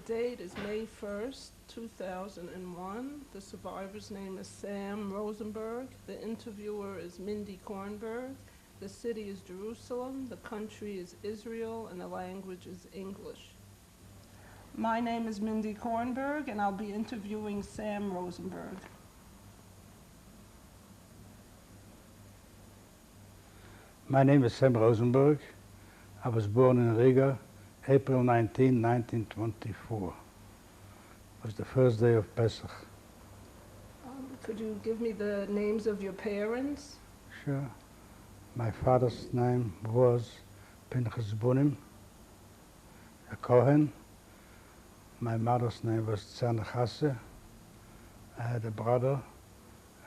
date is May 1st, 2001. The survivor's name is Sam Rosenberg. The interviewer is Mindy Kornberg. The city is Jerusalem. The country is Israel, and the language is English. My name is Mindy Kornberg, and I'll be interviewing Sam Rosenberg. My name is Sam Rosenberg. I was born in Riga, April 19, 1924. It was the first day of Pesach. Could you give me the names of your parents? Sure. My father's name was Pinchas Bunim, a Kohen. My mother's name was Tzana Chasse. I had a brother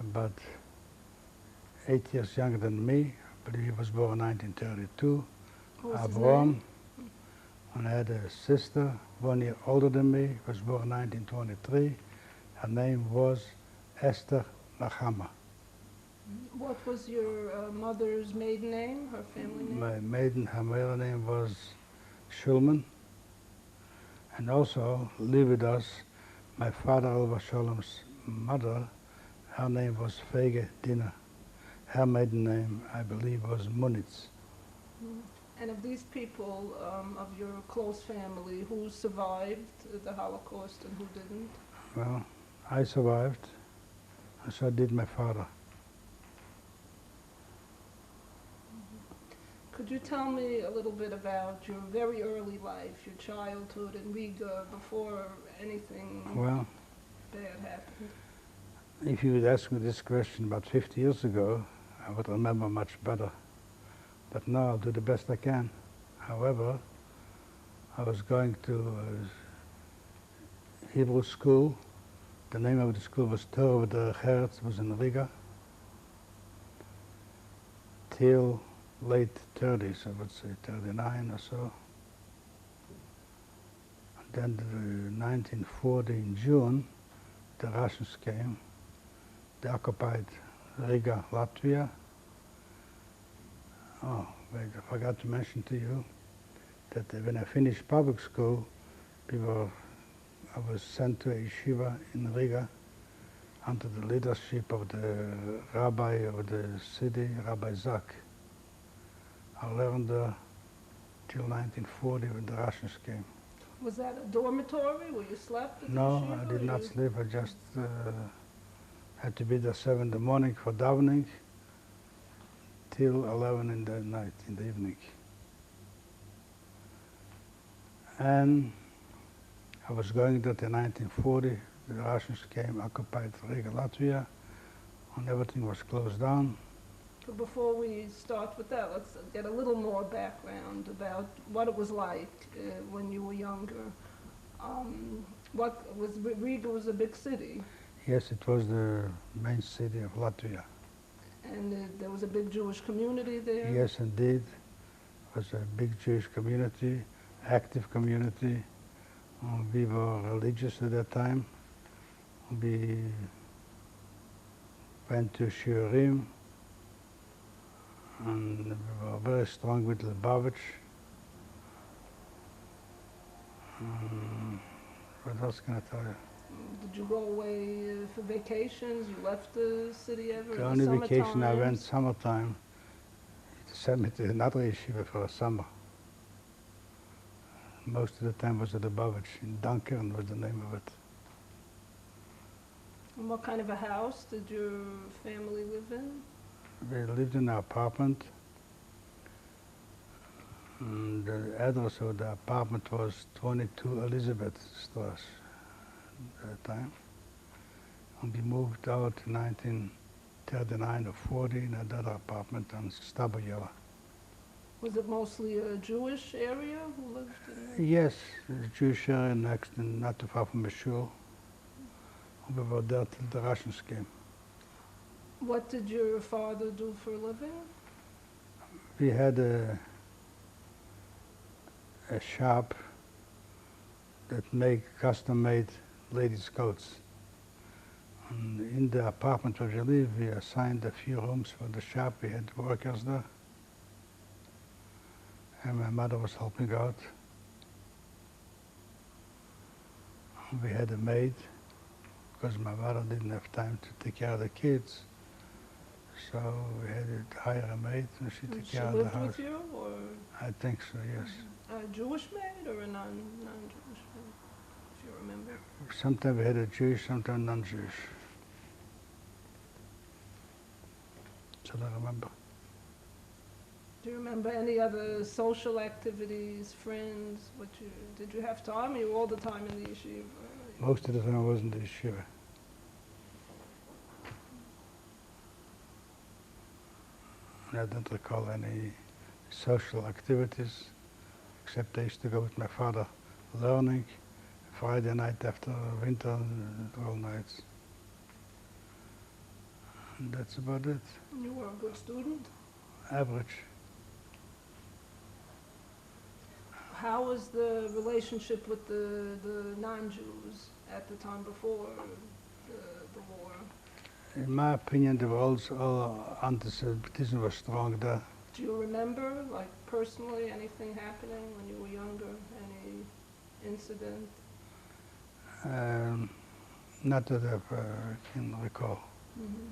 about 8 years younger than me. I believe he was born in 1932. What was his Avram. name? And I had a sister 1 year older than me, was born in 1923. Her name was Esther Nachama. What was your mother's maiden name, her family name? Her maiden name was Schulman. And also lived with us, my father, Alva Shalom's mother, her name was Fege Dina. Her maiden name, I believe, was Munitz. And of these people, of your close family, who survived the Holocaust and who didn't? Well, I survived, and so did my father. Could you tell me a little bit about your very early life, your childhood in Riga, before anything bad happened? If you would ask me this question about 50 years ago, I would remember much better. But now I'll do the best I can. However, I was going to Hebrew school. The name of the school was Torah V'derech Eretz, was in Riga, till late 30s, I would say 39 or so. And then in 1940, in June, the Russians came. They occupied Riga, Latvia. Oh, wait, I forgot to mention to you that when I finished public school, I was sent to a yeshiva in Riga under the leadership of the rabbi of the city, Rabbi Zak. I learned there till 1940 when the Russians came. Was that a dormitory where you slept at the No, yeshiva, I did or not you- sleep. I just had to be there 7 in the morning for davening till 11 in the night, in the evening. And I was going there in 1940. The Russians came, occupied Riga, Latvia, and everything was closed down. But before we start with that, let's get a little more background about what it was like when you were younger. Riga was a big city, Yes, it was the main city of Latvia. and there was a big Jewish community there. Yes, indeed. It was a big Jewish community, active community. We were religious at that time. We went to Shiurim, and we were very strong with Lubavitch. What else can I tell you? Did you go away for vacations? You left the city ever? The in only vacation I summer went times? summertime, it sent me to another yeshiva for a summer. Most of the time was at Lubavitch, in Dunkern was the name of it. And what kind of a house did your family live in? We lived in an apartment. And the address of the apartment was 22 Elizabeth Strasse at that time. And we moved out in 1939 or 40 in another apartment on Staboyeva. Was it mostly a Jewish area who lived in there? Yes, the Jewish area next, and not too far from the shul. We were there till the Russians came. What did your father do for a living? We had a shop that make custom-made ladies' coats. And in the apartment where we live, we assigned a few rooms for the shop. We had workers there. And my mother was helping out. We had a maid because my mother didn't have time to take care of the kids. So we had to hire a maid and she took She care of the lived house. with you, or I think so, yes. a Jewish maid or a non-Jewish maid, if you remember? Sometimes we had a Jewish, sometimes non-Jewish. So I remember. Do you remember any other social activities, friends? Did you have time? You were all the time in the yeshiva? Most of the time I was in the yeshiva. I don't recall any social activities, except I used to go with my father learning Friday night after winter all nights. And that's about it. You were a good student? Average. How was the relationship with the non-Jews at the time before the war? In my opinion, there was all anti-Semitism was strong there. Do you remember, like personally, anything happening when you were younger? Any incident? Not that I can recall. Mm-hmm.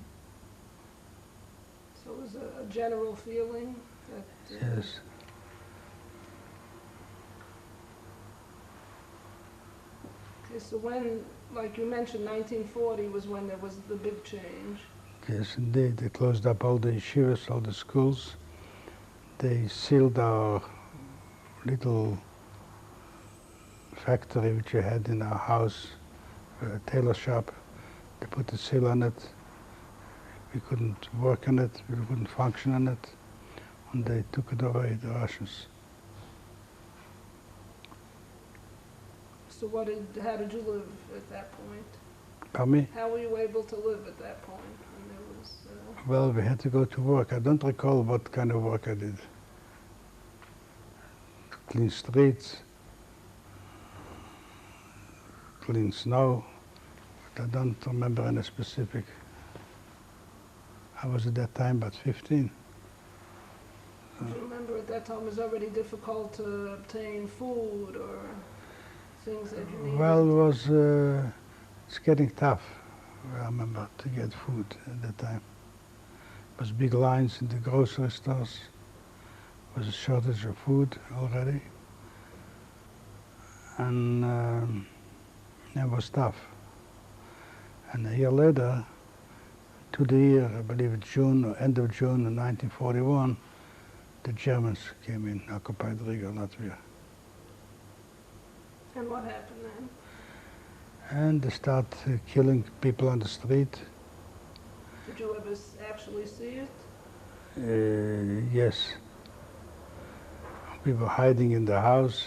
So it was a general feeling that... Yes. Okay, so when, like you mentioned, 1940 was when there was the big change. Yes, indeed. They closed up all the yeshivas, all the schools. They sealed our little factory which we had in our house, a tailor shop. They put a seal on it. We couldn't work on it, we couldn't function on it. And they took it away, the Russians. So how did you live at that point? Pardon me? How were you able to live at that point when there was... Well, we had to go to work. I don't recall what kind of work I did. Clean streets, clean snow, but I don't remember any specific. I was at that time about 15. Do you remember at that time it was already difficult to obtain food or things that you needed? Well, it's getting tough, I remember, to get food at that time. There was big lines in the grocery stores. There was a shortage of food already. And it was tough. And a year later, to the year, I believe June, or end of June of 1941, the Germans came in, occupied Riga, Latvia. And what happened then? And they start killing people on the street. Did you ever actually see it? Yes. We were hiding in the house.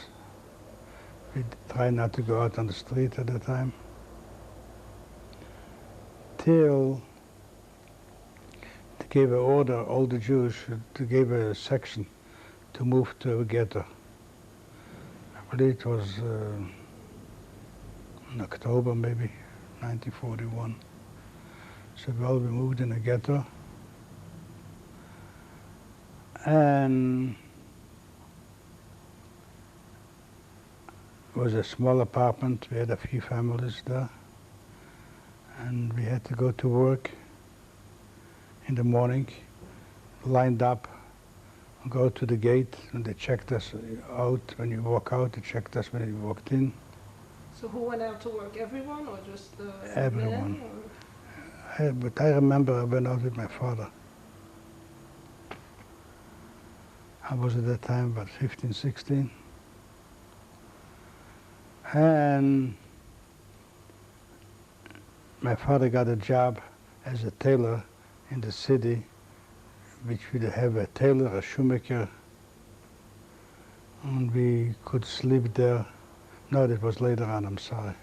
We tried not to go out on the street at the time. Till they gave an order, all the Jews, to give a section to move to a ghetto. I believe it was in October maybe, 1941. So we moved in a ghetto. And it was a small apartment. We had a few families there. And we had to go to work in the morning, lined up, go to the gate, and they checked us out. When you walk out, they checked us when you walked in. So who went out to work? Everyone or just the Everyone. men? Or? But I remember I went out with my father. I was at that time about 15, 16. And my father got a job as a tailor in the city, which would have a tailor, a shoemaker, and we could sleep there. No, that was later on, I'm sorry.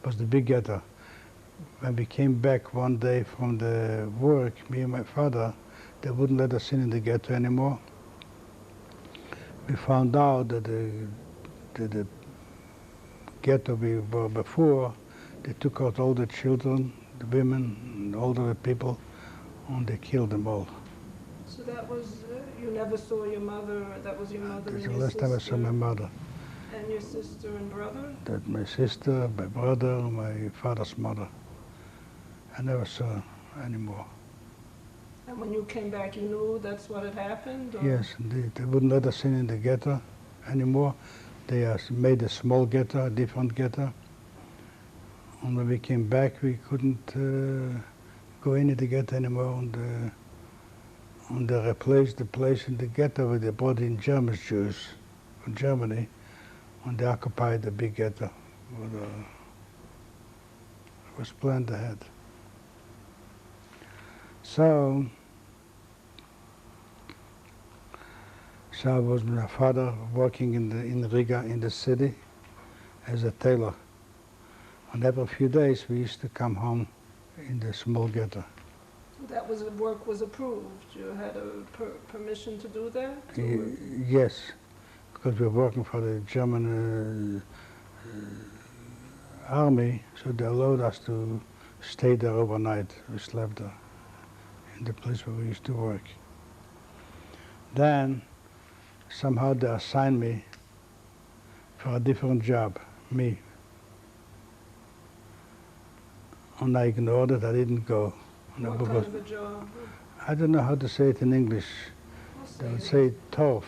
It was the big ghetto. When we came back one day from the work, me and my father, they wouldn't let us in the ghetto anymore. We found out that the ghetto we were before, they took out all the children, the women, and older people, and they killed them all. So that was, you never saw your mother, that was your mother and That's the your last time I saw sister? my mother. And your sister and brother? That my sister, my brother, my father's mother. I never saw her anymore. And when you came back, you knew that's what had happened? Or? Yes, indeed. They wouldn't let us in the ghetto anymore. They made a small ghetto, a different ghetto. And when we came back, we couldn't go in the ghetto anymore. And they replaced the place in the ghetto where they brought in German Jews from Germany, and they occupied the big ghetto. But, it was planned ahead. So I was with my father working in Riga, in the city, as a tailor. And every few days we used to come home in the small ghetto. That was, work was approved? You had a permission to do that? Yes, because we were working for the German army, so they allowed us to stay there overnight. We slept there, in the place where we used to work. Then, somehow they assigned me for a different job, me. And I ignored it, I didn't go. What kind of a job? I don't know how to say it in English. They would say torf.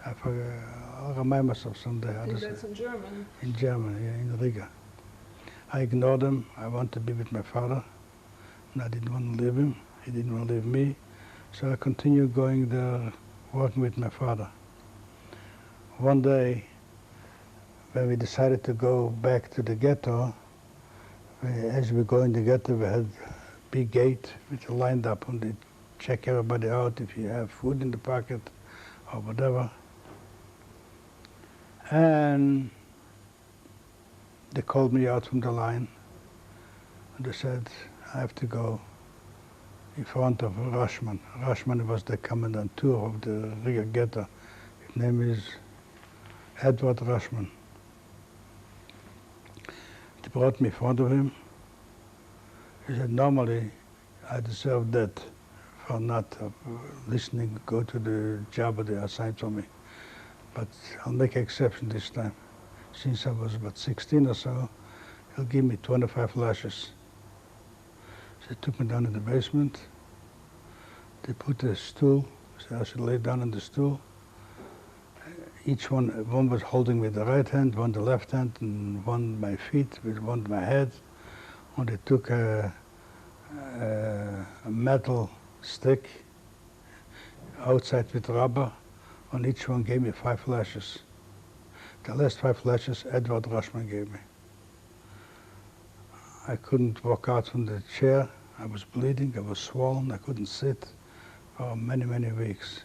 I'll remind myself someday how I to think say that's in German. it. In German, yeah, in Riga. I ignored him. I wanted to be with my father, and I didn't want to leave him. He didn't want to leave me. So I continued going there, working with my father. One day, when we decided to go back to the ghetto, as we go in the ghetto, we had a big gate which lined up, and they check everybody out if you have food in the pocket or whatever. And they called me out from the line, and they said, I have to go in front of Rashman. Rashman was the commandant of the Riga ghetto. His name is Edward Rashman. They brought me in front of him. He said, normally I deserve death for not listening, go to the job that they assigned for me. But I'll make an exception this time. Since I was about 16 or so, he'll give me 25 lashes. So they took me down in the basement. They put a stool, so I should lay down on the stool. Each one was holding with the right hand, one the left hand, and one my feet, with one my head. And they took a metal stick outside with rubber, and each one gave me 5 lashes. The last 5 lashes Edward Rashman gave me. I couldn't walk out from the chair. I was bleeding, I was swollen, I couldn't sit for many, many weeks.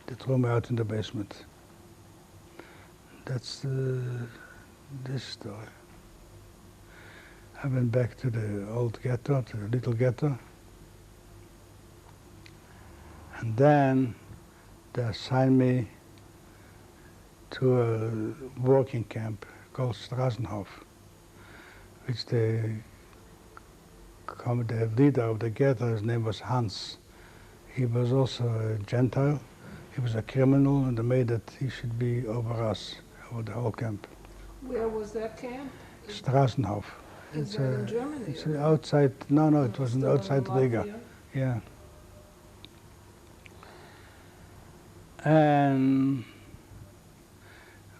They threw me out in the basement. That's this story. I went back to the old ghetto, to the little ghetto. And then they assigned me to a working camp called Straßenhof, which the leader of the ghetto, his name was Hans. He was also a Gentile. He was a criminal, and they made that he should be over us, over the whole camp. Where was that camp? Straßenhof. Is that in Germany? It's outside, no, it wasn't Still in outside Riga. Latvia? Yeah. And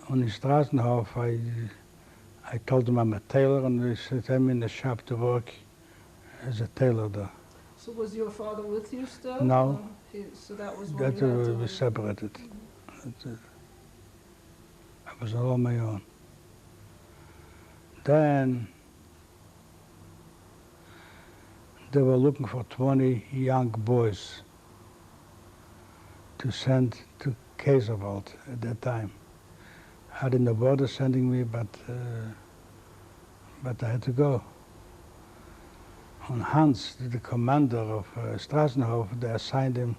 on the Straßenhof, I told them I'm a tailor, and they said I'm in the shop to work as a tailor there. So was your father with you still? No. So that was when That you had to we leave. separated. That's it. I was all on my own. Then they were looking for 20 young boys to send to Kaiserwald at that time. I didn't know where they're sending me, but I had to go. And Hans, the commander of Straßenhof, they assigned him,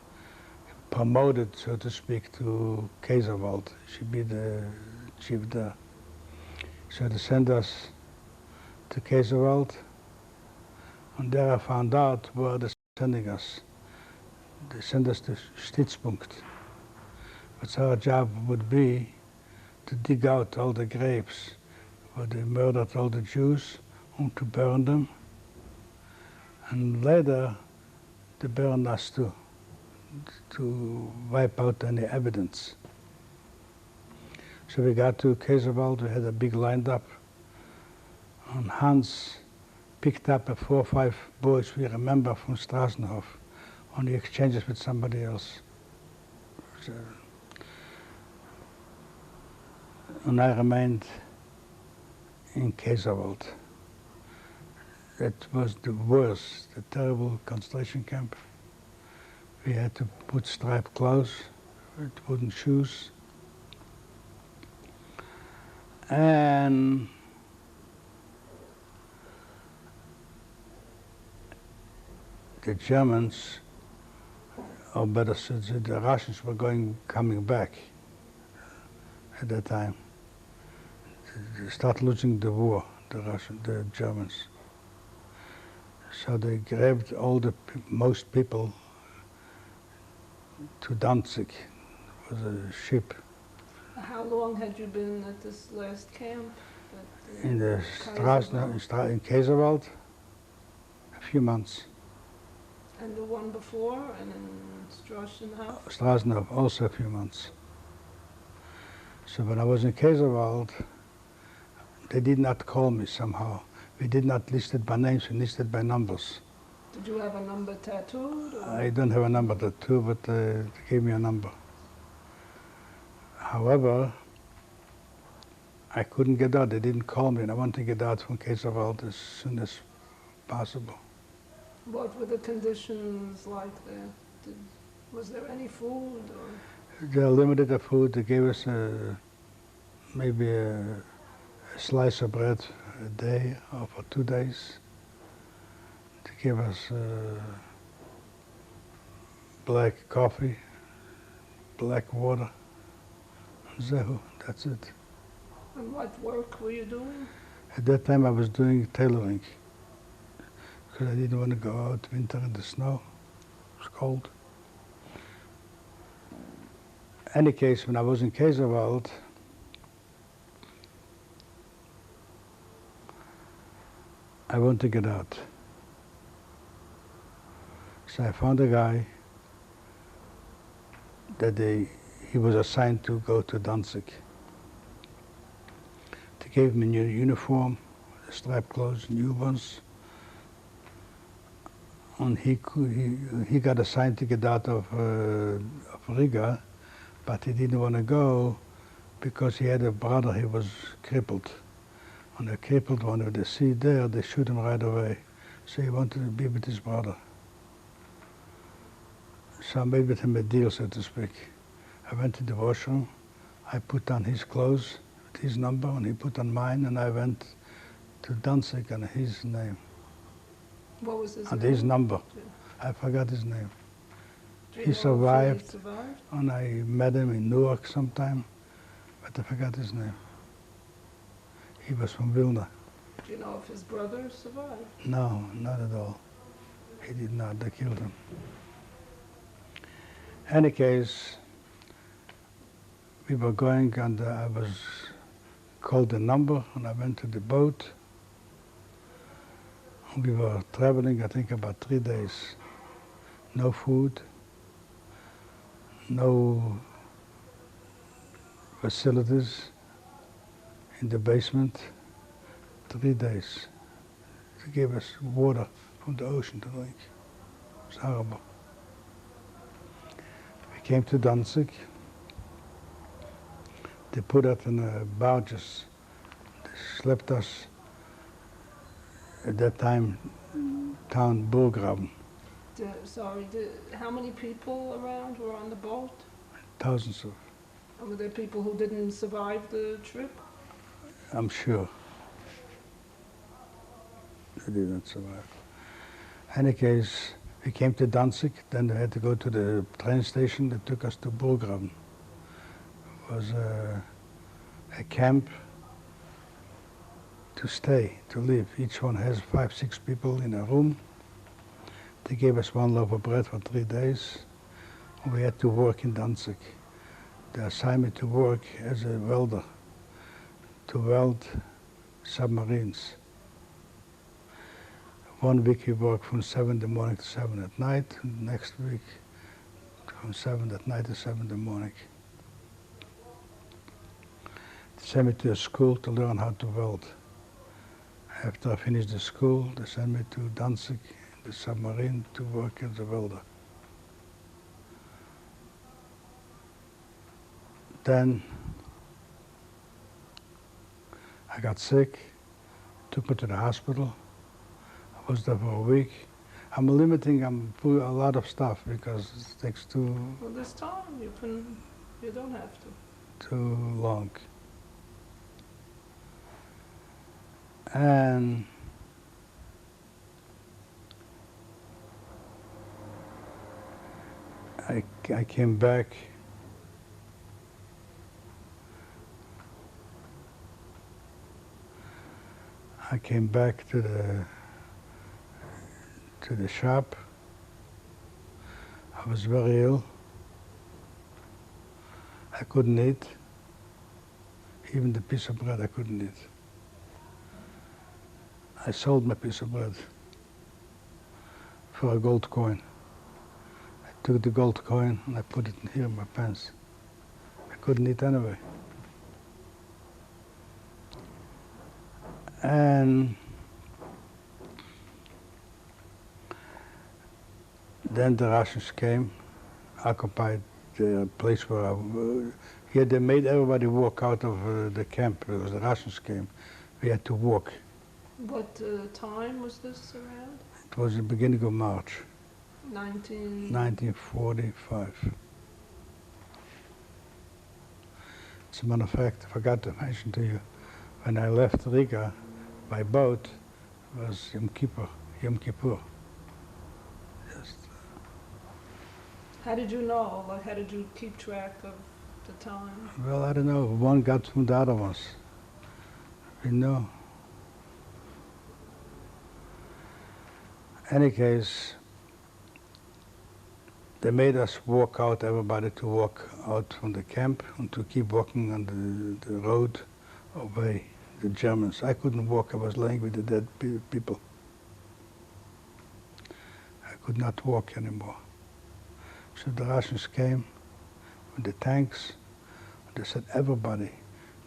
promoted, so to speak, to Kaiserwald. He should be the chief there. So they sent us to Kaiserwald, and there I found out where they're sending us. They sent us to Stützpunkt. But our job would be to to dig out all the graves where they murdered all the Jews and to burn them. And later, they burned us too, to wipe out any evidence. So we got to Kaiserwald, we had a big lineup, and Hans picked up 4 or 5 boys we remember from Straßenhof, and he exchanged it with somebody else. So, and I remained in Kaiserwald. It was the worst, the terrible concentration camp. We had to put striped clothes with wooden shoes. And the Germans, or better said, the Russians were coming back at that time. They started losing the war, the Germans. So they grabbed most people to Danzig. It was a ship. How long had you been at this last camp? In the in Kaiserwald, a few months. And the one before, and in Straßenhof? Straßenhof, also a few months. So when I was in Kaiserwald, they did not call me somehow. We did not list it by names, we listed by numbers. Did you have a number tattooed? Or? I don't have a number tattooed, but they gave me a number. However, I couldn't get out. They didn't call me, and I wanted to get out from Kaiserwald as soon as possible. What were the conditions like there? Was there any food? Or? They limited the food. They gave us maybe a slice of bread a day or for 2 days. They gave us black coffee, black water. So that's it. And what work were you doing? At that time I was doing tailoring because I didn't want to go out winter in the snow. It was cold. Any case, when I was in Kaiserwald, I wanted to get out. So I found a guy that he was assigned to go to Danzig. They gave me a new uniform, striped clothes, new ones. And he got assigned to get out of Riga, but he didn't want to go because he had a brother, he was crippled. And the crippled one, if they see there, they shoot him right away. So he wanted to be with his brother. So I made with him a deal, so to speak. I went to the washroom, I put on his clothes with his number, and he put on mine, and I went to Danzig on his name. What was his And name? his number. I forgot his name. Do you He know if survived. He survived? And I met him in Newark sometime, but I forgot his name. He was from Vilna. Do you know if his brother survived? No, not at all. He did not, they killed him. Any case, we were going and I was called the number and I went to the boat. We were traveling, I think, about 3 days. No food, no facilities in the basement. 3 days. They gave us water from the ocean to drink. It was horrible. We came to Danzig. They put us in barges. They slept us, at that time, town Burggraben. How many people around were on the boat? Thousands of, And were there people who didn't survive the trip? I'm sure. They didn't survive. Any case, we came to Danzig, then we had to go to the train station that took us to Burggraben. It was a camp to stay, to live. Each one has 5, 6 people in a room. They gave us 1 loaf of bread for 3 days. We had to work in Danzig. They assigned me to work as a welder to weld submarines. 1 week he worked from 7 in the morning to 7 at night, and next week from 7 at night to 7 in the morning. They sent me to a school to learn how to weld. After I finished the school, they sent me to Danzig, the submarine, to work as a welder. Then I got sick, took me to the hospital. I was there for a week. I'm a lot of stuff because it takes Well, this time you don't have to. too long. And I came back. I came back to the shop. I was very ill. I couldn't eat. Even the piece of bread I couldn't eat. I sold my piece of bread for a gold coin. I took the gold coin and I put it here in my pants. I couldn't eat anyway. And then the Russians came, occupied the place where here they made everybody walk out of the camp because the Russians came. We had to walk. What time was this around? It was the beginning of March, 1945. As a matter of fact, I forgot to mention to you, when I left Riga by boat, it was Yom Kippur. Just, How did you know? Like, how did you keep track of the time? well, I don't know, one got from the other ones. We know. Any case, they made us walk out, everybody to walk out from the camp and to keep walking on the road away, the Germans. I couldn't walk, I was laying with the dead people. I could not walk anymore. So the Russians came with the tanks. They said, everybody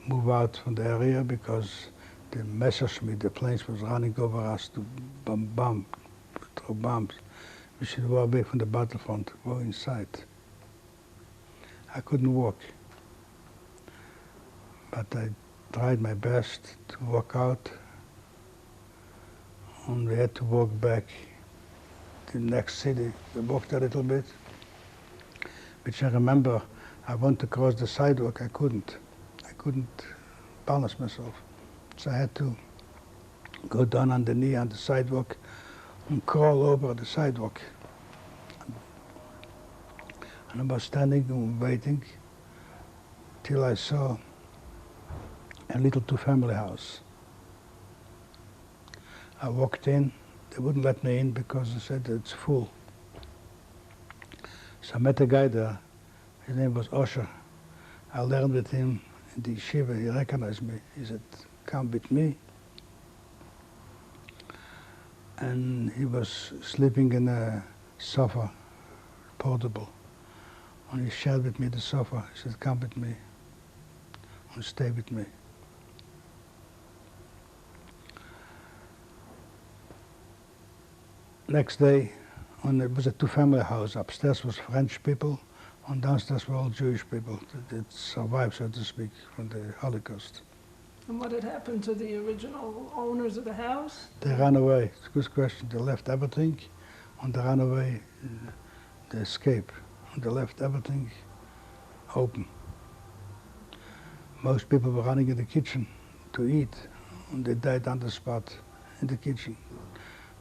move out from the area because the Messerschmitt, the planes was running over us to throw bombs. We should go away from the battlefront, go inside. I couldn't walk. But I tried my best to walk out. And we had to walk back to the next city. We walked a little bit, which I remember I wanted to cross the sidewalk. I couldn't balance myself. So I had to go down on the knee on the sidewalk and crawl over the sidewalk. And I was standing and waiting till I saw a little two-family house. I walked in. They wouldn't let me in because they said it's full. So I met a guy there. His name was Osher. I learned with him in the yeshiva. He recognized me. He said, "Come with me." And he was sleeping in a sofa, portable. And he shared with me the sofa. He said, "Come with me and stay with me." Next day, and it was a two-family house. Upstairs was French people, and downstairs were all Jewish people that survived, so to speak, from the Holocaust. And what had happened to the original owners of the house? They ran away. It's a good question. They left everything, and they ran away. They escaped, and they left everything open. Most people were running in the kitchen to eat, and they died on the spot in the kitchen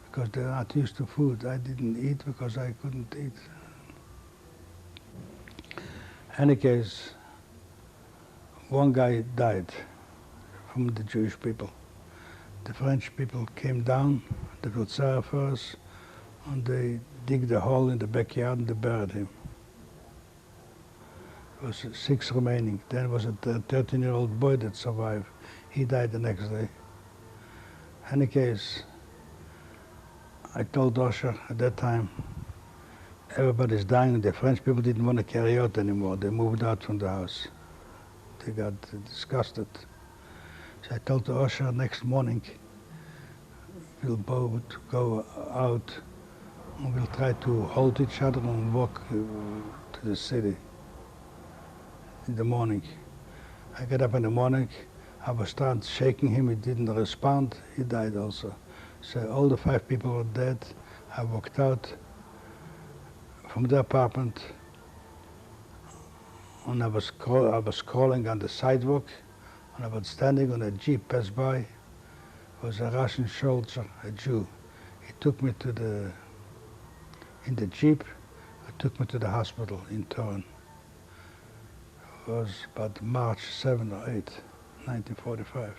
because they're not used to food. I didn't eat because I couldn't eat. Any case, one guy died from the Jewish people. The French people came down, they got first, and they digged a hole in the backyard and they buried him. There was 6 remaining. Then was a 13-year-old boy that survived. He died the next day. Any case, I told Osher at that time, everybody's dying. The French people didn't want to carry out anymore. They moved out from the house. They got disgusted. So I told the Osher next morning, we'll both go out and we'll try to hold each other and walk to the city in the morning. I got up in the morning, I was starting shaking him, he didn't respond, he died also. So all the 5 people were dead. I walked out from the apartment and I was crawling on the sidewalk and I was standing on a jeep passed by. It was a Russian soldier, a Jew. He took me in the jeep, he took me to the hospital in Turin. It was about March 7 or 8, 1945.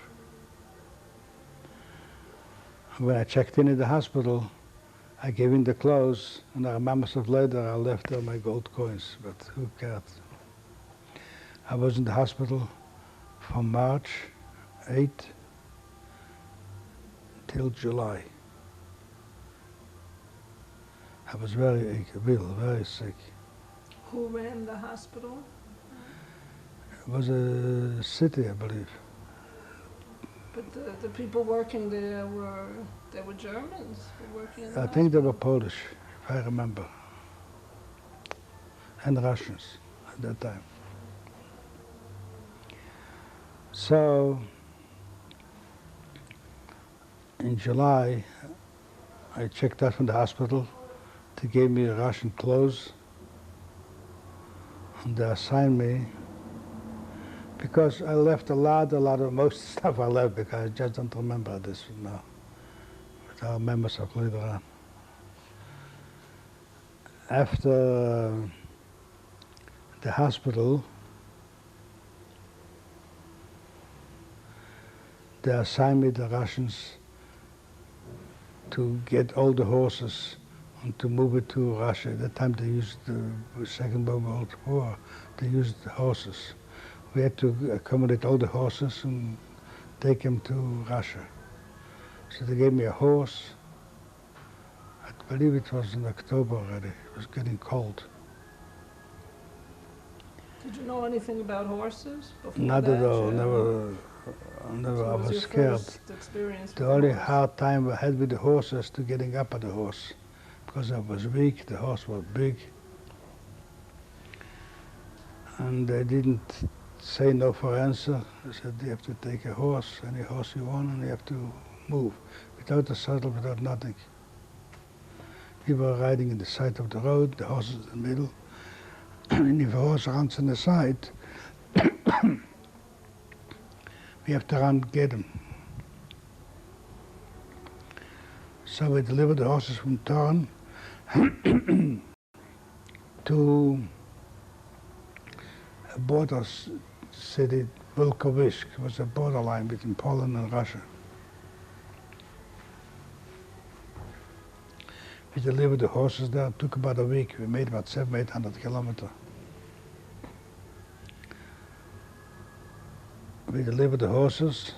When I checked in the hospital, I gave in the clothes, and I remember myself later I left there my gold coins, but who cared? I was in the hospital from March 8 till July. I was very ill, very sick. Who ran the hospital? It was a city, I believe. But the people working there were Germans who were working in the I think they were hospital? Polish, if I remember, and Russians at that time. So, in July, I checked out from the hospital. They gave me Russian clothes, and they assigned me, because I left most stuff I left because I just don't remember this now. But I'll remember stuff later on. After the hospital, they assigned me, the Russians, to get all the horses and to move it to Russia. At that time they used the Second World War, they used the horses. We had to accommodate all the horses and take them to Russia. So they gave me a horse. I believe it was in October already. It was getting cold. Did you know anything about horses before Not that? at all, Yeah. never, So I it was your scared. first experience The with only horse. hard time I had with the horses to getting up on the horse. Because I was weak, the horse was big. And they didn't say no for answer. They said you have to take a horse, any horse you want, and you have to move. Without a saddle, without nothing. We were riding in the side of the road, the horse is in the middle. And if a horse runs on the side, we have to run get him. So we delivered the horses from Turin to a border city, Volkovisk. It was a borderline between Poland and Russia. We delivered the horses there. It took about a week. We made about 700-800 kilometers. We delivered the horses.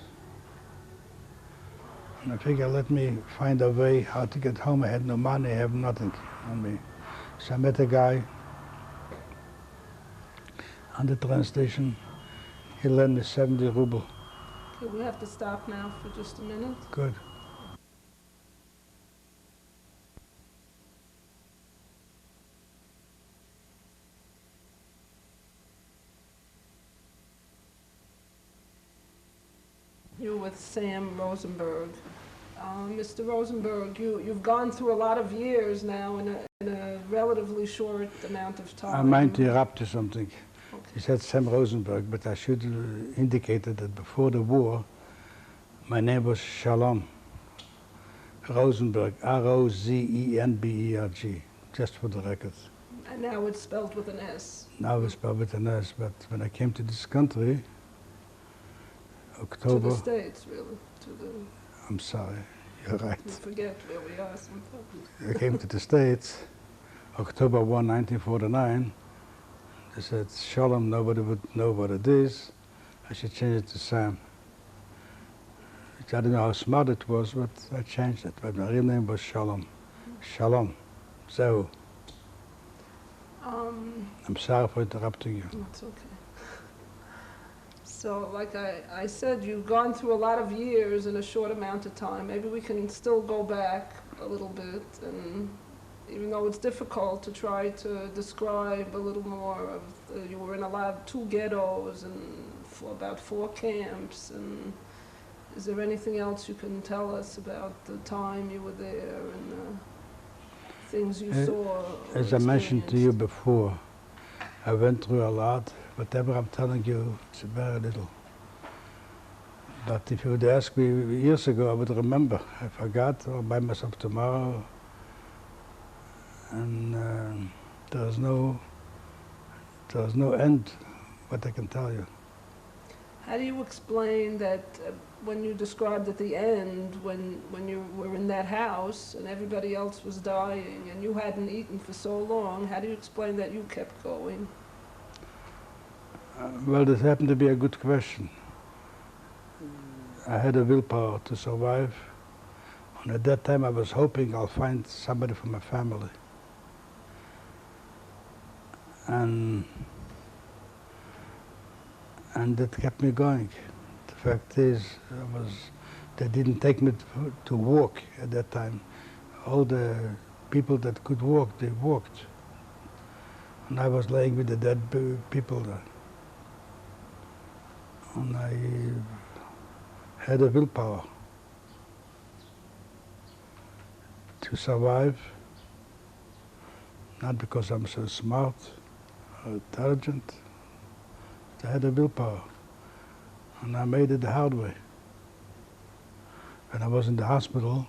And I figured, let me find a way how to get home. I had no money, I have nothing on me. So I met a guy on the train station. He lent me 70 ruble. Okay, we have to stop now for just a minute. Good. You're with Sam Rosenberg. Mr. Rosenberg, you've gone through a lot of years now in a relatively short amount of time. I might interrupt you something. Okay. You said Sam Rosenberg, but I should have indicated that before the war, my name was Shalom Rosenberg, Rozenberg, just for the record. And now it's spelled with an S. Now it's spelled with an S, but when I came to this country, October, To the States, really. I'm sorry, you're right. We forget where we are sometimes. I came to the States, October 1, 1949. They said, Shalom, nobody would know what it is. I should change it to Sam. which I don't know how smart it was, but I changed it. But my real name was Shalom. Shalom. So, I'm sorry for interrupting you. It's okay. So, like I said, you've gone through a lot of years in a short amount of time. Maybe we can still go back a little bit, and even though it's difficult to try to describe a little more of, you were in two ghettos and about 4 camps, and is there anything else you can tell us about the time you were there and the things you saw or As I mentioned to you experienced? before, I went through a lot. Whatever I'm telling you, it's very little. But if you would ask me years ago, I would remember. I forgot, or by myself tomorrow. And there's no end what I can tell you. How do you explain that when you described at the end, when you were in that house and everybody else was dying and you hadn't eaten for so long, how do you explain that you kept going? Well, this happened to be a good question. I had a willpower to survive. And at that time I was hoping I'll find somebody from my family. And that kept me going. The fact is, they didn't take me to walk at that time. All the people that could walk, they walked. And I was laying with the dead people there. And I had a willpower to survive, not because I'm so smart or intelligent. I had a willpower, and I made it the hard way. When I was in the hospital,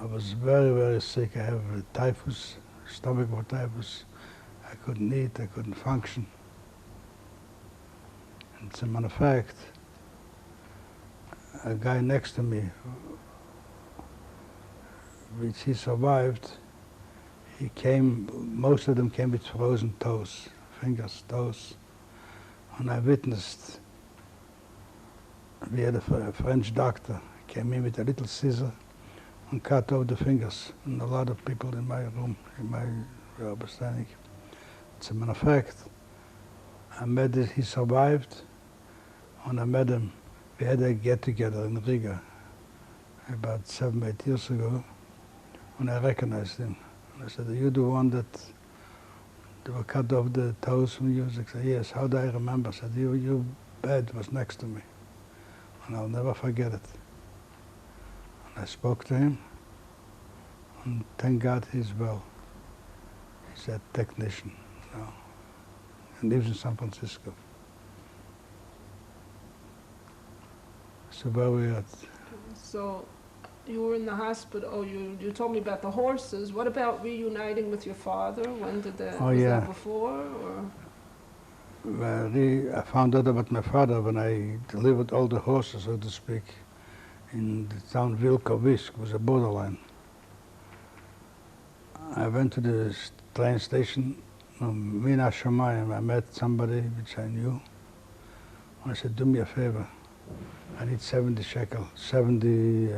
I was very, very sick. I have typhus, stomach for typhus. I couldn't eat, I couldn't function. And as a matter of fact, a guy next to me, which he survived, most of them came with frozen toes, fingers, toes. And I witnessed, we had a French doctor, came in with a little scissor and cut off the fingers. And a lot of people in my room, where I was standing. As a matter of fact, he survived, and I met him. We had a get-together in Riga about 7, 8 years ago, and I recognized him. And I said, "Are you the one that they were cut off the toes from you?" He said, "Yes." "How do I remember?" I said, Your bed was next to me, and I'll never forget it." And I spoke to him, and thank God he's well. He's a technician now, and lives in San Francisco. So where we at? So you were in the hospital. Oh, you told me about the horses. What about reuniting with your father? When did that? Oh, was yeah. that before or? Well, I found out about my father when I delivered all the horses, so to speak, in the town Vilkovisk, was a borderline. I went to the train station, Mina Shomayim. I met somebody which I knew. And I said, "Do me a favor. I need 70 shekel, 70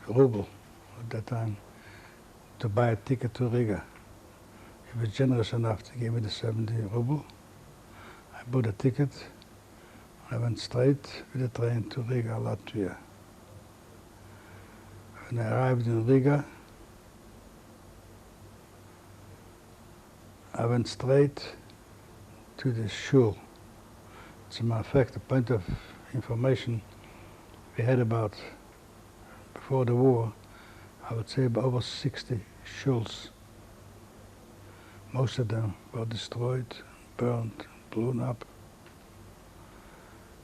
ruble at that time, to buy a ticket to Riga." He was generous enough to give me the 70 ruble. I bought a ticket. I went straight with the train to Riga, Latvia. When I arrived in Riga, I went straight to the shul. As a matter of fact, a point of information, we had about, before the war, I would say about over 60 shuls. Most of them were destroyed, burned, blown up,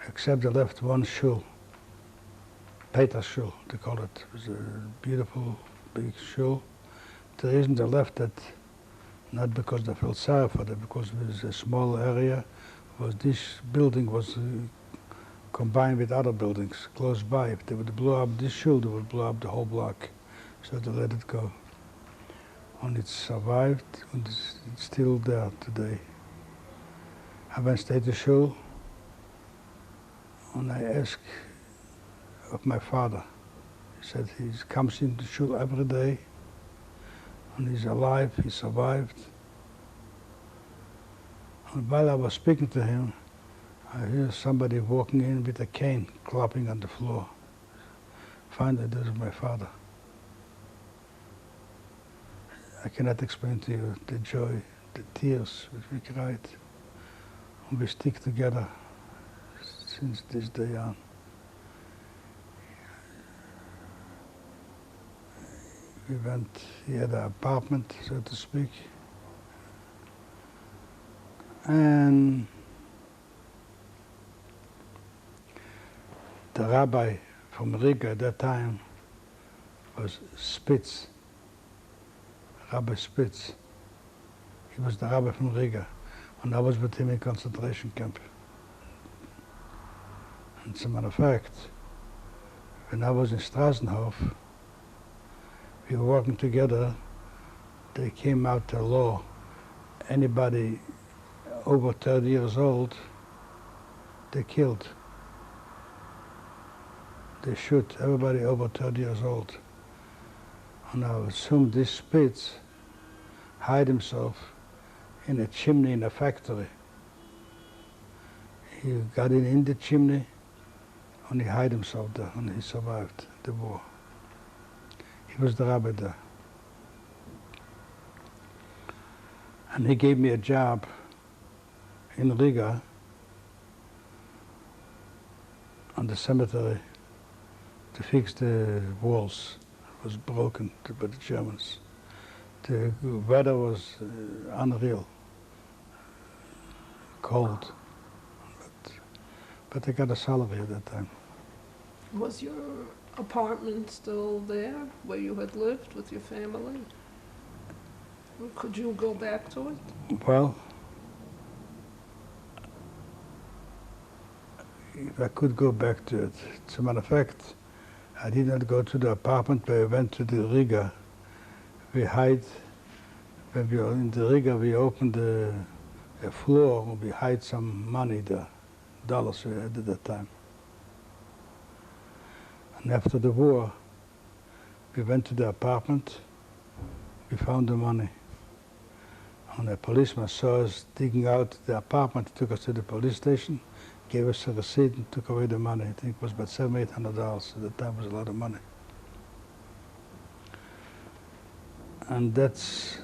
except they left one shul, Peter shul, they call it. It was a beautiful, big shul. The reason they left it, not because they felt sorry for them, because it was a small area, was this building was combined with other buildings close by. If they would blow up this shul, they would blow up the whole block. So they let it go. And it survived, and it's still there today. I went straight to shul, and I asked of my father. He said he comes into shul every day, and he's alive, he survived. And while I was speaking to him, I hear somebody walking in with a cane, clapping on the floor. Finally, this is my father. I cannot explain to you the joy, the tears which we cried. And we stick together since this day on. We went, he had an apartment, so to speak. And the rabbi from Riga at that time was Spitz, Rabbi Spitz. He was the rabbi from Riga, and I was with him in concentration camp. And as a matter of fact, when I was in Straßenhof, we were working together. They came out a law, anybody over 30 years old, they killed. They shoot everybody over 30 years old. And I assume this Spitz hid himself in a chimney in a factory. He got in the chimney and he hid himself there, and he survived the war. He was the rabbi there. And he gave me a job in Riga on the cemetery to fix the walls. It was broken by the Germans. The weather was unreal, cold, but I got a salary at that time. Was your apartment still there, where you had lived with your family? Or could you go back to it? Well, if I could go back to it. As a matter of fact, I did not go to the apartment, but I went to the Riga. We hide, when we were in the Riga, we opened the floor, and we hide some money there, dollars we had at that time. And after the war, we went to the apartment, we found the money. And a policeman saw us digging out the apartment, took us to the police station, gave us a receipt and took away the money. I think it was about $700-800. At the time it was a lot of money. And that's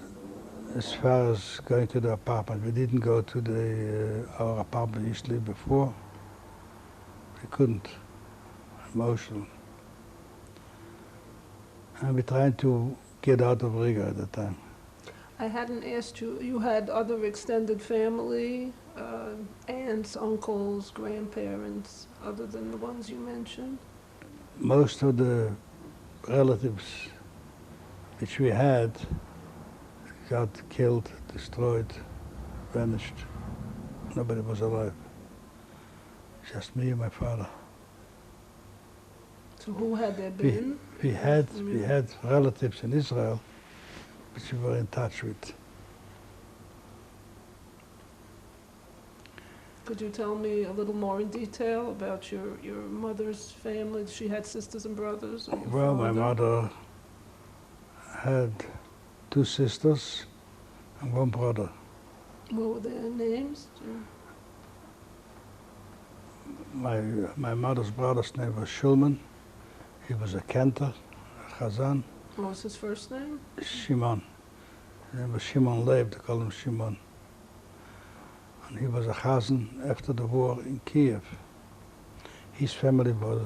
as far as going to the apartment. We didn't go to our apartment usually before. We couldn't, emotional. And we tried to get out of Riga at the time. I hadn't asked you, you had other extended family, aunts, uncles, grandparents, other than the ones you mentioned? Most of the relatives which we had got killed, destroyed, vanished. Nobody was alive. Just me and my father. So who had there been? We had relatives in Israel, which we were in touch with. Could you tell me a little more in detail about your mother's family? She had sisters and brothers? Or your Well, my father? mother had 2 sisters and 1 brother. What were their names? My mother's brother's name was Shulman. He was a cantor, a chazan. What was his first name? Shimon. His name was Shimon Leib, they called him Shimon. And he was a chazan after the war in Kiev. His family was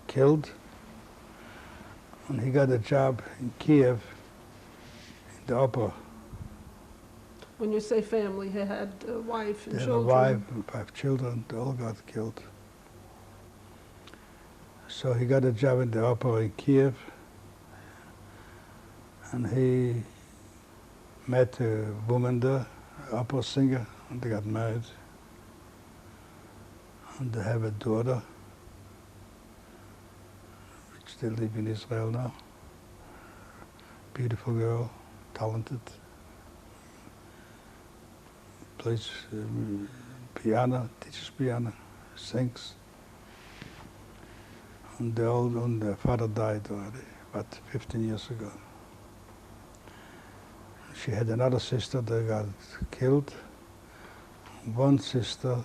killed, and he got a job in Kiev in the opera. When you say family, he had a wife and They had children. a wife and 5 children, they all got killed. So he got a job in the opera in Kiev, and he met a woman there, an opera singer, and they got married. And they have a daughter, which they live in Israel now. Beautiful girl, talented. Plays piano, teaches piano, sings. and the father died already, about 15 years ago. She had another sister that got killed. One sister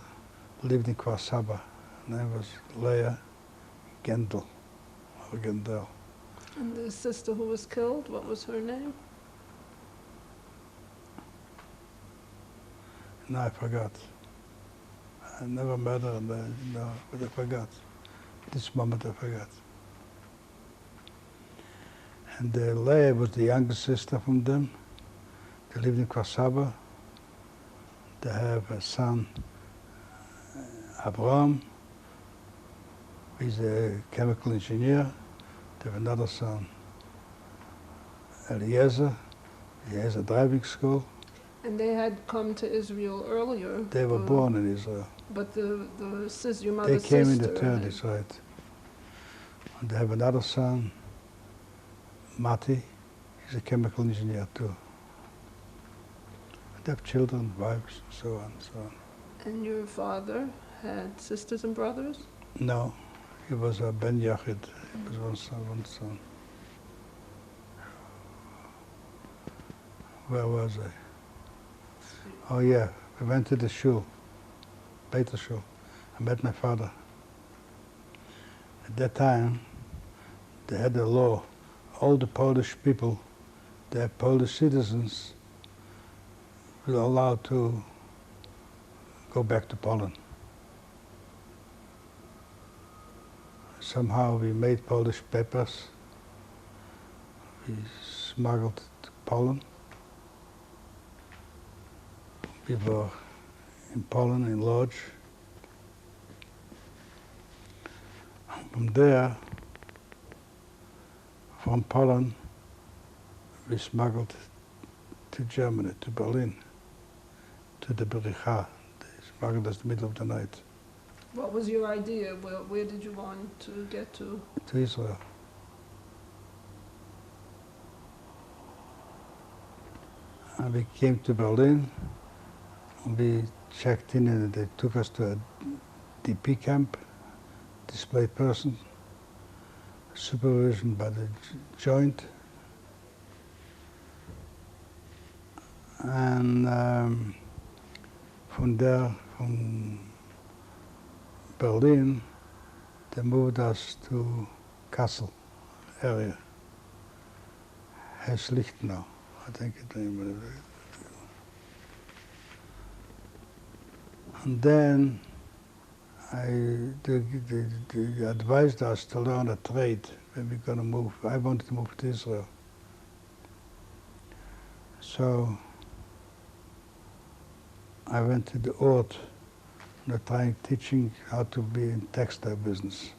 lived in Kwasaba. Her name was Leah Gendel, or Gendel. And the sister who was killed, what was her name? No, I forgot. I never met her, no, but I forgot. This moment I forgot. And Leah was the youngest sister from them. They lived in Kwasaba. They have a son, Abraham. He's a chemical engineer. They have another son, Eliezer. He has a driving school. And they had come to Israel earlier. They were born in Israel. But your They mother's came in sister. the 30s, right. And they have another son, Mati. He's a chemical engineer too. They have children, wives, and so on and so on. And your father had sisters and brothers? No, he was a Ben Yachid. He was one son. Where was I? Oh yeah, we went to the shul, Beta shul. I met my father. At that time, they had a law. All the Polish people, they're Polish citizens, were allowed to go back to Poland. Somehow we made Polish papers. We smuggled to Poland. We were in Poland, in Lodz. From there, from Poland, we smuggled to Germany, to Berlin, to the Bericha. They smuggled us in the middle of the night. What was your idea? Where did you want to get to? To Israel. And we came to Berlin. We checked in and they took us to a DP camp, displaced person, supervision by the joint. And from there, from Berlin, they moved us to Kassel area, Hess-Lichtenau, I think it's the name of it. And then they advised us to learn a trade when we're going to move. I wanted to move to Israel. So I went to the Ort, teaching how to be in textile business.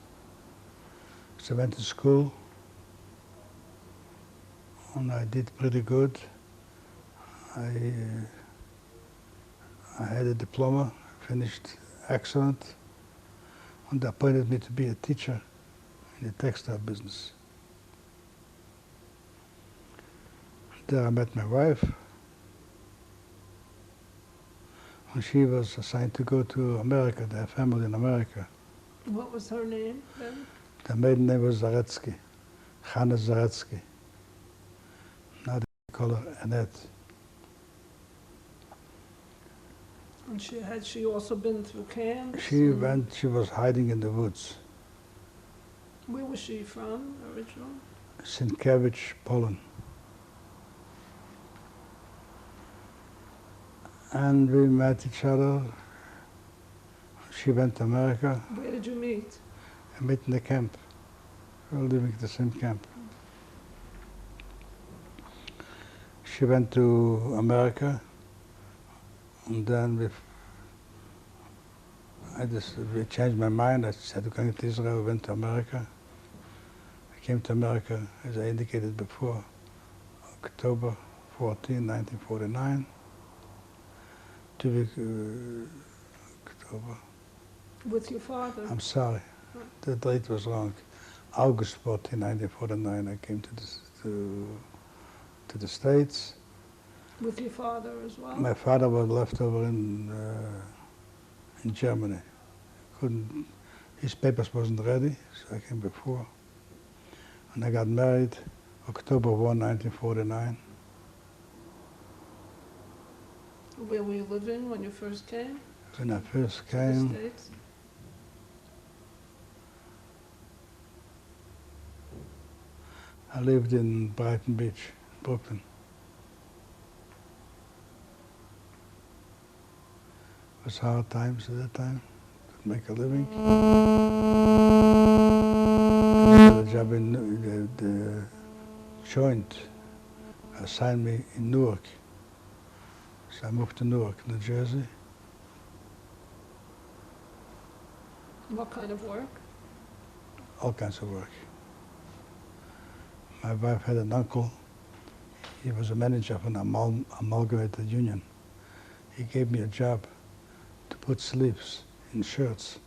So I went to school, and I did pretty good. I had a diploma, finished excellent, and they appointed me to be a teacher in the textile business. There I met my wife, and she was assigned to go to America. They have family in America. What was her name then? The maiden name was Zaretsky, Chana Zaretsky. Now they call her Annette. And had she also been through camps? She was hiding in the woods. Where was she from originally? Sienkiewicz, Poland. And we met each other. She went to America. Where did you meet? I met in the camp. We were living in the same camp. She went to America, and then we changed my mind. I said, we're going to Israel. We went to America. I came to America, as I indicated before, October 14, 1949. 2 weeks, October. With your father? I'm sorry, the date was wrong. August 14, 1949, I came to the States. With your father as well? My father was left over in Germany. His papers wasn't ready, so I came before. And I got married October 1, 1949. Where were you living when you first came When I first to the came, States? I lived in Brighton Beach, Brooklyn. It was hard times at that time to make a living. I got a job in the joint assigned me in Newark. So I moved to Newark, New Jersey. What kind of work? All kinds of work. My wife had an uncle. He was a manager of an amalgamated union. He gave me a job to put sleeves in shirts.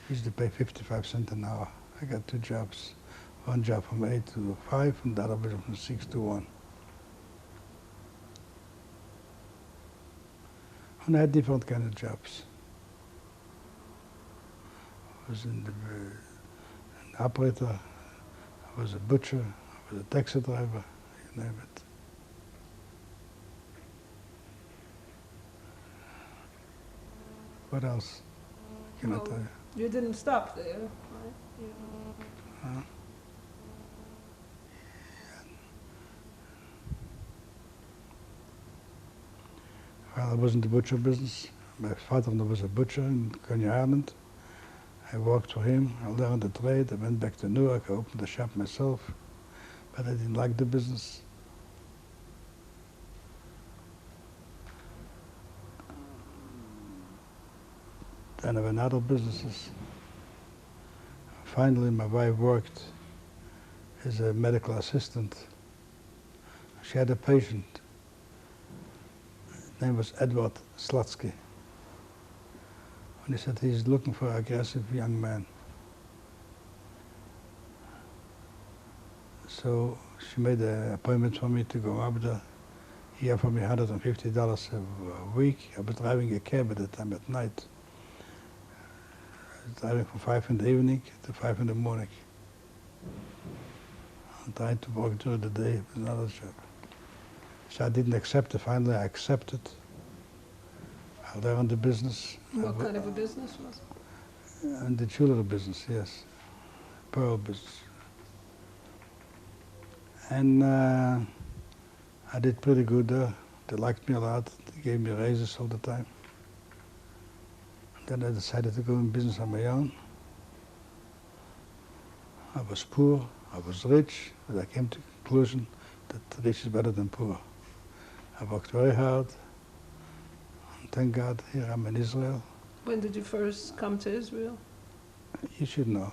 He used to pay 55 cents an hour. I got two jobs. One job from 8 to 5 and the other one from 6 to 1. And I had different kind of jobs. I was an operator, I was a butcher, I was a taxi driver, you name it. What else can I Well, tell you? You didn't stop there, right? You, Huh? Well, I was in the butcher business. My father was a butcher in Coney Island. I worked for him. I learned the trade. I went back to Newark. I opened the shop myself, but I didn't like the business. Then I went other businesses. Finally, my wife worked as a medical assistant. She had a patient. His name was Edward Slutsky. And he said he's looking for an aggressive young man. So she made an appointment for me to go up there. He offered me $150 a week. I was driving a cab at the time at night. I was driving from 5 in the evening to 5 in the morning. I'm trying to work during the day with another job. So I didn't accept it. Finally, I accepted. I learned the business. what kind of a business was it? And the jewelry business, yes. Pearl business. And I did pretty good there. They liked me a lot. They gave me raises all the time. Then I decided to go in business on my own. I was poor, I was rich, but I came to the conclusion that rich is better than poor. I worked very hard. And thank God, here I'm in Israel. When did you first come to Israel? You should know.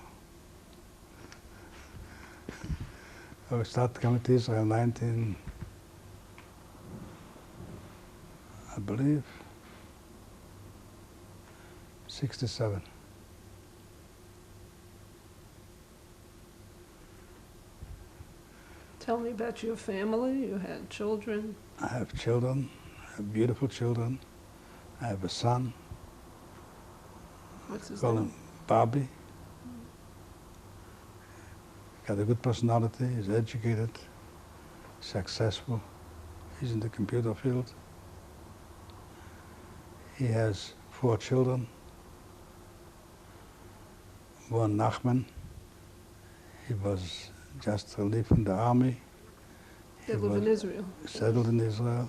I started coming to Israel in 19, I believe, 67. Tell me about your family. You had children. I have children, I have beautiful children. I have a son, What's his call name? him Bobby. Got a good personality, he's educated, successful. He's in the computer field. He has 4 children. One Nachman, he was just relieved from the army. They He live was in Israel. settled in Israel.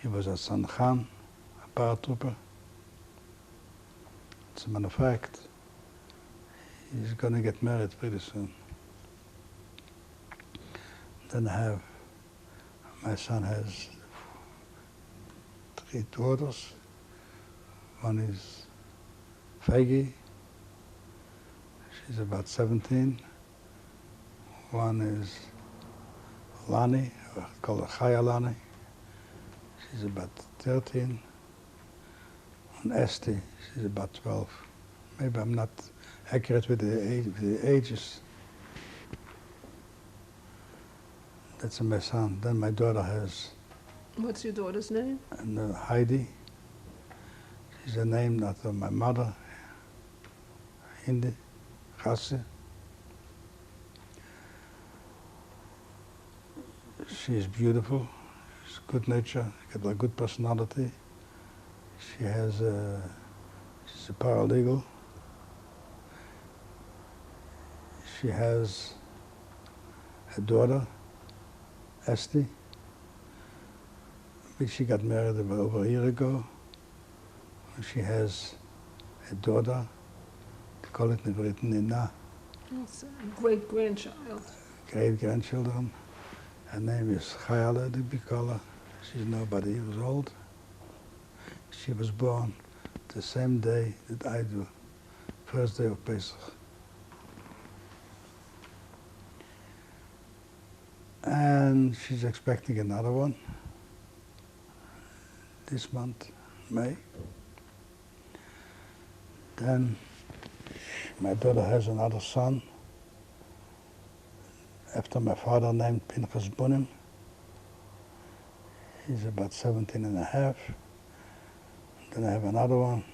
He was a Sanchan, a paratrooper. As a matter of fact, he's going to get married pretty soon. Then my son has 3 daughters. One is Feige, she's about 17. One is Lani, I call her Chaya Lani, she's about 13. And Esti, she's about 12. Maybe I'm not accurate with the ages. That's my son. Then my daughter has What's your daughter's name? Heidi. She's a name after my mother. in the Gasse. She is beautiful, she's good nature, got a good personality. She's a paralegal. She has a daughter, Esti, which she got married over a year ago. She has a daughter, they call it Nina, It's a great-grandchild. great-grandchildren. Her name is Chayala, we call her. She's nobody years old. She was born the same day that I do, first day of Pesach. And she's expecting another one this month, May. Then my daughter has another son, after my father, named Pinchas Bunim. He's about 17 and a half. Then I have another one,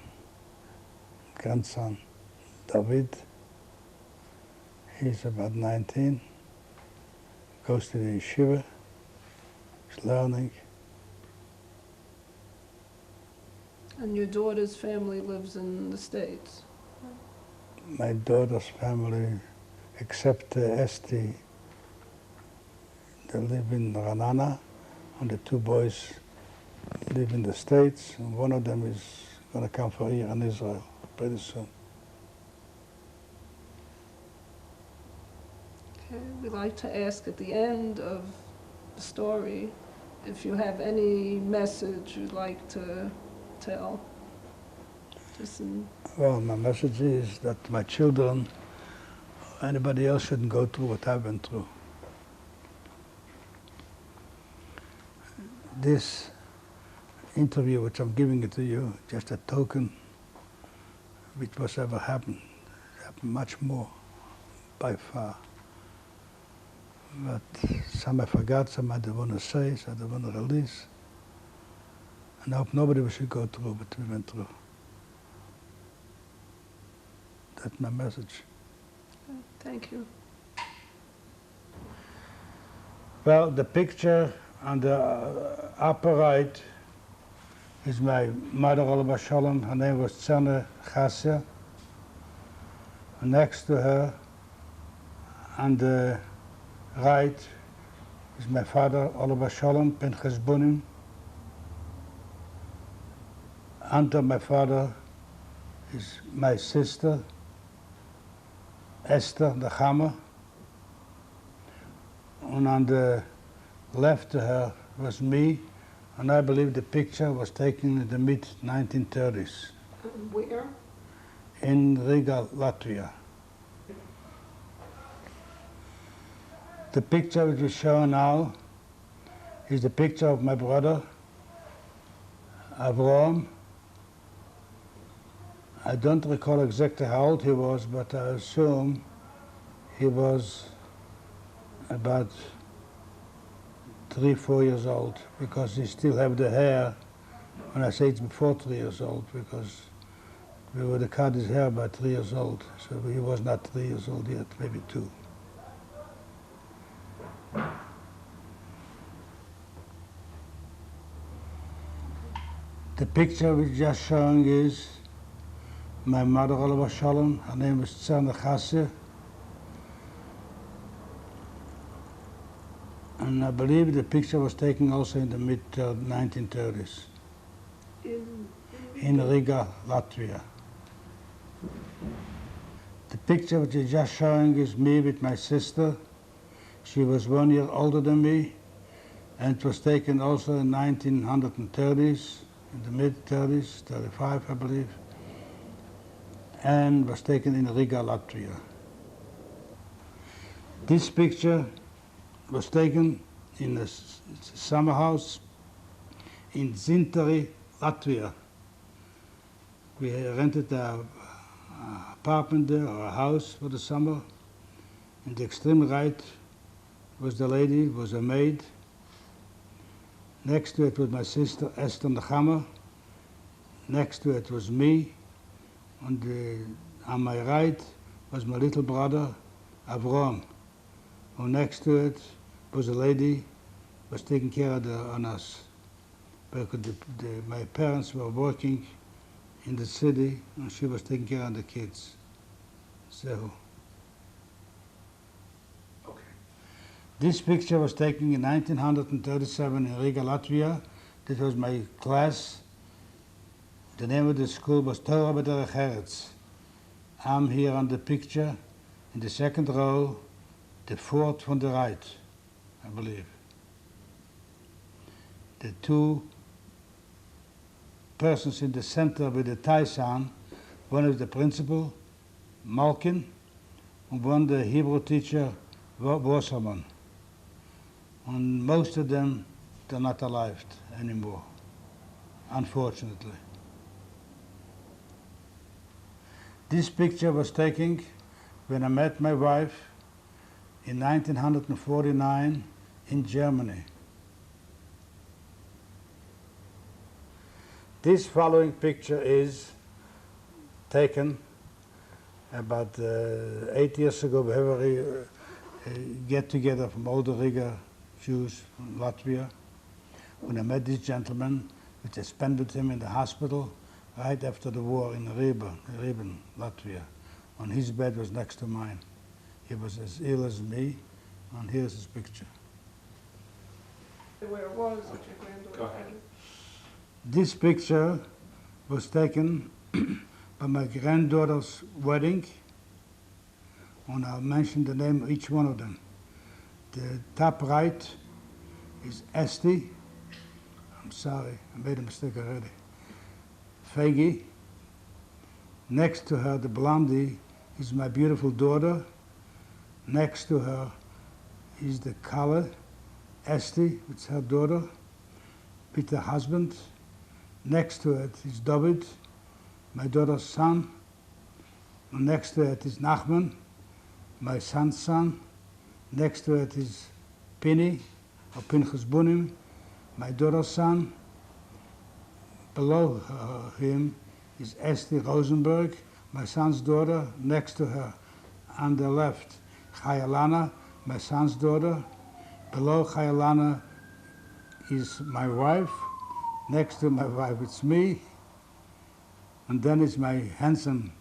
grandson, David. He's about 19, goes to the yeshiva, he's learning. And your daughter's family lives in the States? My daughter's family, except Esti, they live in Ranana, and the two boys live in the States, and one of them is going to come for here in Israel pretty soon. Okay, we like to ask at the end of the story if you have any message you'd like to tell. Well, my message is that my children, or anybody else, shouldn't go through what I've been through. This interview, which I'm giving it to you, just a token which was ever happened. It happened much more, by far. But some I forgot, some I don't want to say, some I don't want to release. And I hope nobody should go through what we went through. That's my message. Thank you. Well, the picture on the upper right is my mother, Olba Shalom. Her name was Tzerne Chassia. Next to her, on the right, is my father, Olba Shalom, Pinchas Bunim. Under my father is my sister, Esther, the Chama. And on the left to her was me, and I believe the picture was taken in the mid-1930s. Where? In Riga, Latvia. The picture which is shown now is the picture of my brother, Avram. I don't recall exactly how old he was, but I assume he was about 3-4 years old, because he still have the hair. When I say it's before 3 years old, because we would have cut his hair by 3 years old, so he was not 3 years old yet, maybe 2. The picture we're just showing is my mother, Olba Shalom. Her name is Tzerne Chassia. And I believe the picture was taken also in the mid-1930s in Riga, Latvia. The picture which you're just showing is me with my sister. She was 1 year older than me, and it was taken also in 1930s, in the mid-30s, 35 I believe, and was taken in Riga, Latvia. This picture was taken in a summer house in Zintari, Latvia. We rented an apartment there, or a house, for the summer. In the extreme right was the lady, was a maid. Next to it was my sister, Esther Nechama. Next to it was me. On the on my right was my little brother, Avram. And next to it was a lady was taking care of on us. Because my parents were working in the city, and she was taking care of the kids. So, Okay. this picture was taken in 1937 in Riga, Latvia. This was my class. The name of the school was Torah B'derech Eretz. I'm here on the picture in the second row, the fourth from the right, I believe. The two persons in the center with the ties on, one is the principal, Malkin, and one the Hebrew teacher, Wasserman. And most of them, they're not alive anymore, unfortunately. This picture was taken when I met my wife in 1949 in Germany. This following picture is taken about 8 years ago. We have a get-together from all the Riga Jews from Latvia. When I met this gentleman, which I spent with him in the hospital right after the war in Riben, Latvia. And his bed was next to mine. He was as ill as me, and here's his picture. Where it was that your granddaughter Go ahead. had it. This picture was taken by my granddaughter's wedding, and I'll mention the name of each one of them. The top right is Esti. I'm sorry, I made a mistake already. Fegi. Next to her, the blondie, is my beautiful daughter. Next to her is the Kalle, Esti, it's her daughter, with her husband. Next to it is David, my daughter's son. And next to it is Nachman, my son's son. Next to it is Pini, or Pinchas Bunim, my daughter's son. Below him is Esti Rosenberg, my son's daughter. Next to her, on the left, Chayalana, my son's daughter. Below Chayalana is my wife. Next to my wife, it's me. And then it's my handsome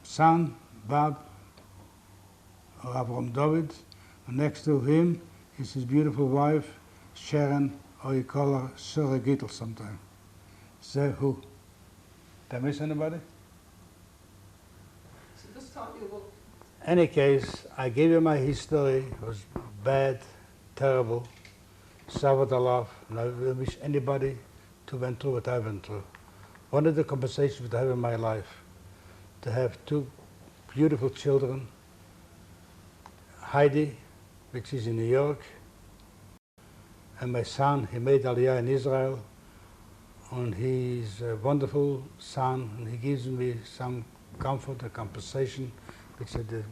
son, Bob, or Avram David. And next to him is his beautiful wife, Sharon, or you call her Sarah Gittel sometimes. Say who? Did I miss anybody? So this time you look, Any case, I gave you my history. It was bad, terrible. Savatalov, and I wish anybody to went through what I went through. One of the compensations that I have in my life, to have two beautiful children, Heidi, which is in New York, and my son, he made Aliyah in Israel, and he's a wonderful son, and he gives me some comfort and compensation, which I did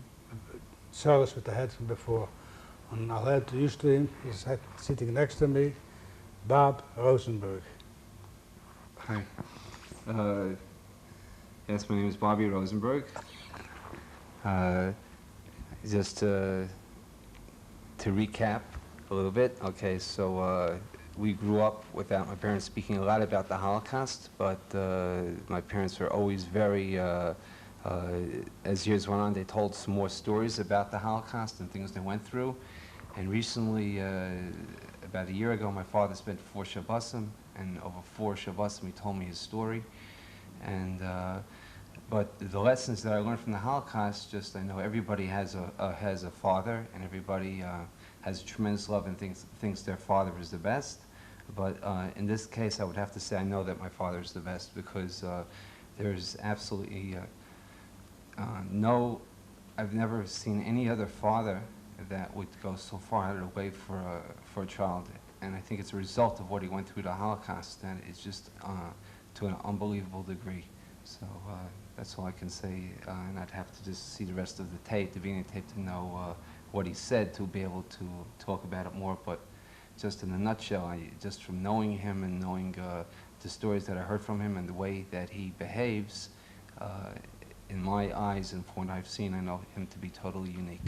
service with I had from before. And I'll have to use to him. He's sitting next to me, Bob Rosenberg. Hi. Yes, my name is Bobby Rosenberg. Just to recap a little bit, okay, so we grew up without my parents speaking a lot about the Holocaust, but my parents were always very, as years went on, they told some more stories about the Holocaust and things they went through. And recently, about a year ago, my father spent 4 Shabbosim, and over 4 Shabbosim he told me his story. And but the lessons that I learned from the Holocaust, just I know everybody has a father, and everybody has tremendous love and thinks their father is the best. But in this case, I would have to say I know that my father is the best, because there's absolutely I've never seen any other father that would go so far out of the way for a child. And I think it's a result of what he went through the Holocaust, and it's just to an unbelievable degree. So that's all I can say, and I'd have to just see the rest of the tape, the video tape, to know what he said, to be able to talk about it more. But just in a nutshell, just from knowing him and knowing the stories that I heard from him and the way that he behaves, in my eyes and from what I've seen, I know him to be totally unique.